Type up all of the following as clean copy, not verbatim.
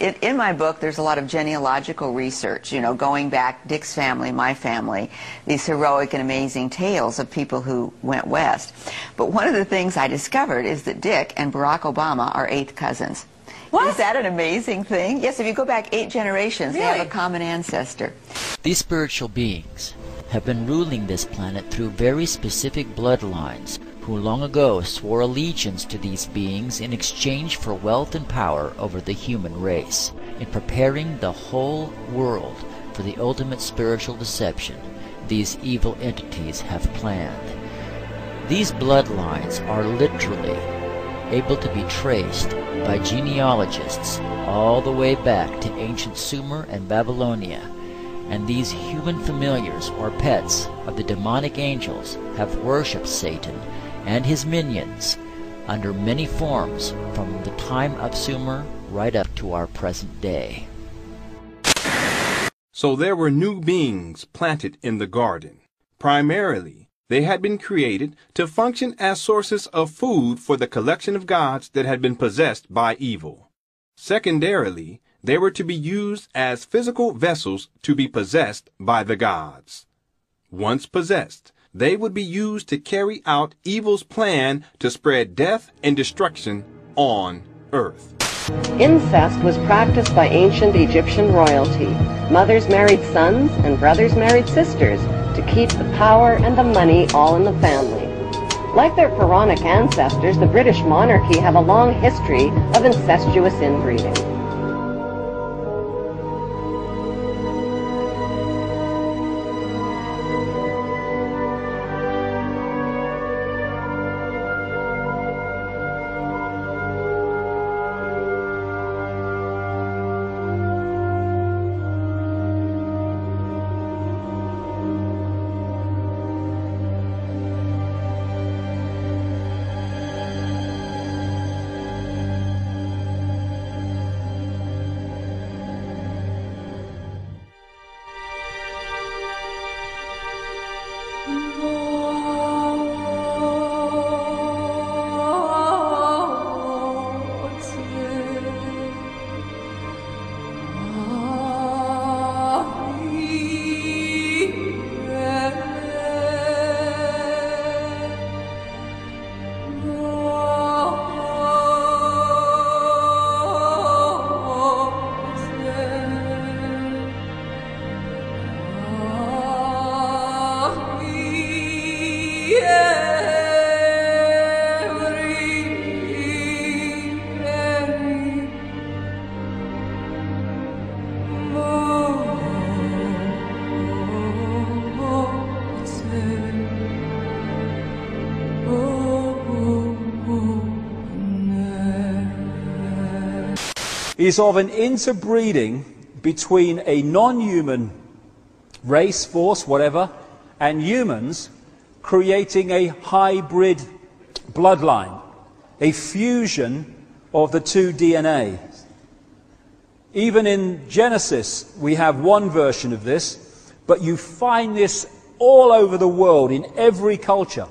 In my book, there's a lot of genealogical research, you know, going back, Dick's family, my family, these heroic and amazing tales of people who went west. But one of the things I discovered is that Dick and Barack Obama are 8th cousins. What? Is that an amazing thing? Yes, if you go back 8 generations, really? They have a common ancestor. These spiritual beings have been ruling this planet through very specific bloodlines, who long ago swore allegiance to these beings in exchange for wealth and power over the human race. In preparing the whole world for the ultimate spiritual deception these evil entities have planned. These bloodlines are literally able to be traced by genealogists all the way back to ancient Sumer and Babylonia, and these human familiars or pets of the demonic angels have worshipped Satan and his minions under many forms from the time of Sumer right up to our present day. So there were new beings planted in the garden. Primarily, they had been created to function as sources of food for the collection of gods that had been possessed by evil. Secondarily, they were to be used as physical vessels to be possessed by the gods. Once possessed, they would be used to carry out evil's plan to spread death and destruction on earth. Incest was practiced by ancient Egyptian royalty. Mothers married sons and brothers married sisters to keep the power and the money all in the family. Like their pharaonic ancestors, the British monarchy have a long history of incestuous inbreeding. is of an interbreeding between a non-human race, force, whatever, and humans, creating a hybrid bloodline, a fusion of the two DNAs. Even in Genesis, we have one version of this, but you find this all over the world, in every culture.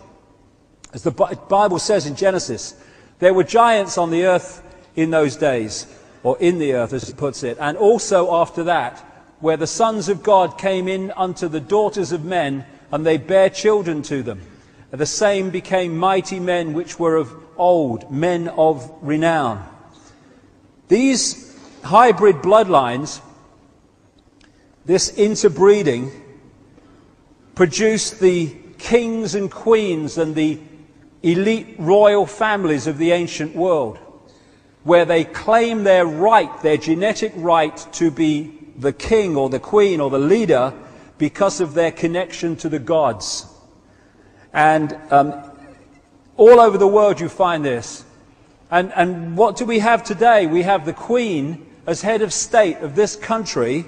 As the Bible says in Genesis, there were giants on the earth in those days, or in the earth as it puts it, and also after that, where the sons of God came in unto the daughters of men, and they bare children to them. And the same became mighty men which were of old, men of renown. These hybrid bloodlines, this interbreeding, produced the kings and queens and the elite royal families of the ancient world, where they claim their right, their genetic right to be the king or the queen or the leader because of their connection to the gods. And all over the world you find this. And what do we have today? We have the queen as head of state of this country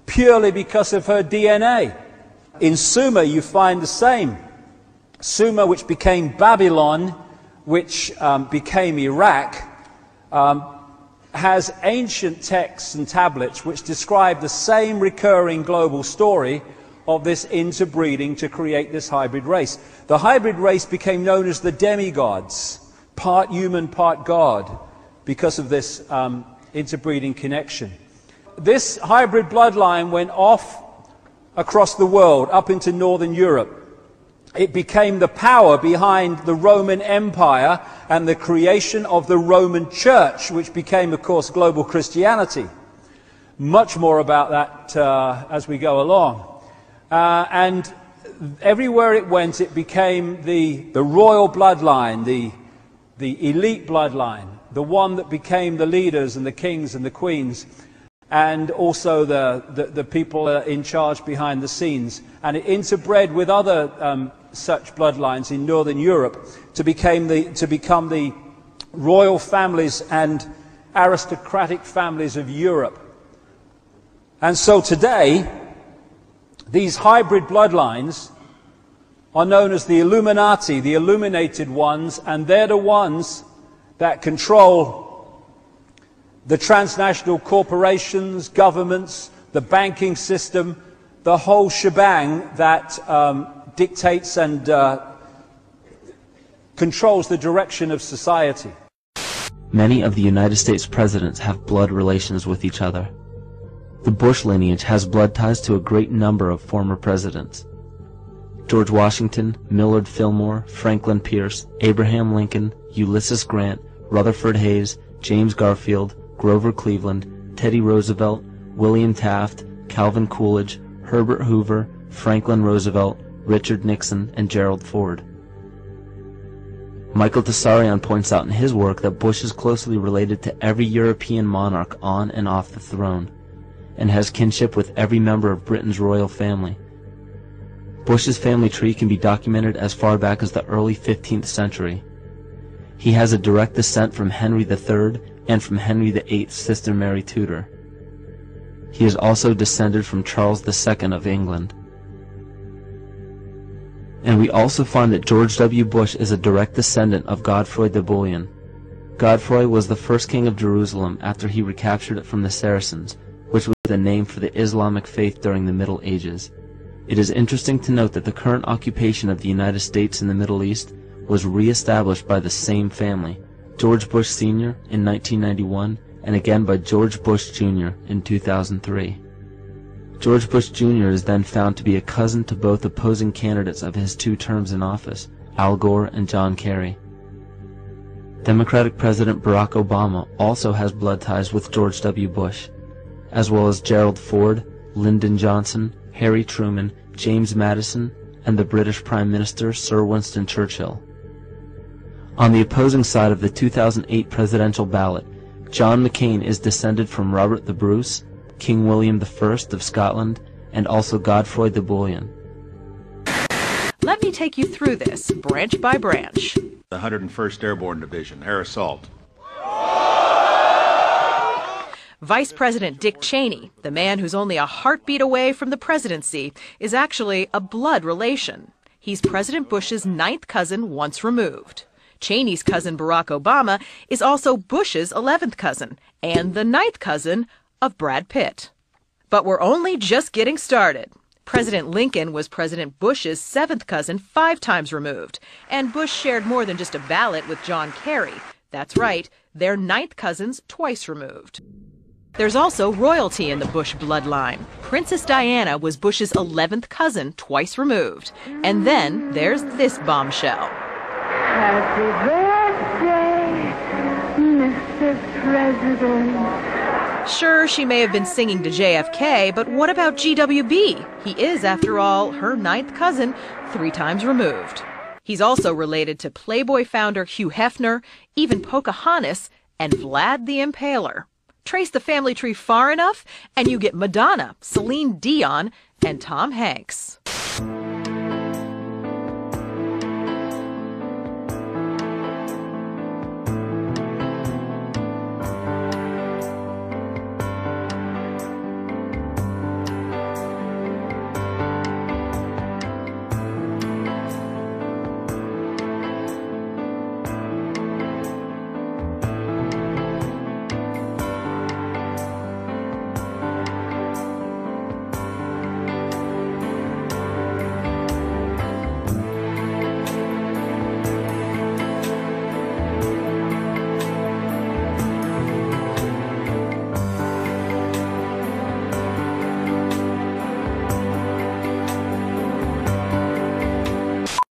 purely because of her DNA. In Sumer you find the same. Sumer, which became Babylon, which became Iraq, has ancient texts and tablets which describe the same recurring global story of this interbreeding to create this hybrid race. The hybrid race became known as the demigods, part human, part God, because of this interbreeding connection. This hybrid bloodline went off across the world, up into Northern Europe. It became the power behind the Roman Empire and the creation of the Roman Church, which became, of course, global Christianity. Much more about that as we go along. And everywhere it went, it became the royal bloodline, the elite bloodline, the one that became the leaders and the kings and the queens, and also the people in charge behind the scenes. And it interbred with other such bloodlines in Northern Europe to become the royal families and aristocratic families of Europe. And so today, these hybrid bloodlines are known as the Illuminati, the illuminated ones, and they're the ones that control the transnational corporations, governments, the banking system, the whole shebang that dictates and controls the direction of society. Many of the United States presidents have blood relations with each other. The Bush lineage has blood ties to a great number of former presidents. George Washington, Millard Fillmore, Franklin Pierce, Abraham Lincoln, Ulysses Grant, Rutherford Hayes, James Garfield, Grover Cleveland, Teddy Roosevelt, William Taft, Calvin Coolidge, Herbert Hoover, Franklin Roosevelt, Richard Nixon, and Gerald Ford. Michael Tessarion points out in his work that Bush is closely related to every European monarch on and off the throne, and has kinship with every member of Britain's royal family. Bush's family tree can be documented as far back as the early 15th century. He has a direct descent from Henry III and from Henry VIII's sister Mary Tudor. He is also descended from Charles II of England. And we also find that George W. Bush is a direct descendant of Godfrey de Bouillon. Godfrey was the first king of Jerusalem after he recaptured it from the Saracens, which was the name for the Islamic faith during the Middle Ages. It is interesting to note that the current occupation of the United States in the Middle East was re-established by the same family, George Bush Sr. in 1991, and again by George Bush Jr. in 2003. George Bush Jr. is then found to be a cousin to both opposing candidates of his 2 terms in office, Al Gore and John Kerry. Democratic President Barack Obama also has blood ties with George W. Bush, as well as Gerald Ford, Lyndon Johnson, Harry Truman, James Madison, and the British Prime Minister Sir Winston Churchill. On the opposing side of the 2008 presidential ballot, John McCain is descended from Robert the Bruce, King William I of Scotland, and also Godfrey de Bouillon. Let me take you through this, branch by branch. The 101st Airborne Division, Air Assault. Vice President Dick Cheney, the man who's only a heartbeat away from the presidency, is actually a blood relation. He's President Bush's 9th cousin once removed. Cheney's cousin Barack Obama is also Bush's 11th cousin and the 9th cousin of Brad Pitt. But we're only just getting started. President Lincoln was President Bush's 7th cousin 5 times removed, and Bush shared more than just a ballot with John Kerry. That's right, they're 9th cousins twice removed. There's also royalty in the Bush bloodline. Princess Diana was Bush's 11th cousin twice removed. And then there's this bombshell. Happy birthday, Mr. President. Sure, she may have been singing to JFK, but what about GWB? He is, after all, her 9th cousin 3 times removed. He's also related to Playboy founder Hugh Hefner, even Pocahontas, and Vlad the Impaler. Trace the family tree far enough, and you get Madonna, Celine Dion, and Tom Hanks.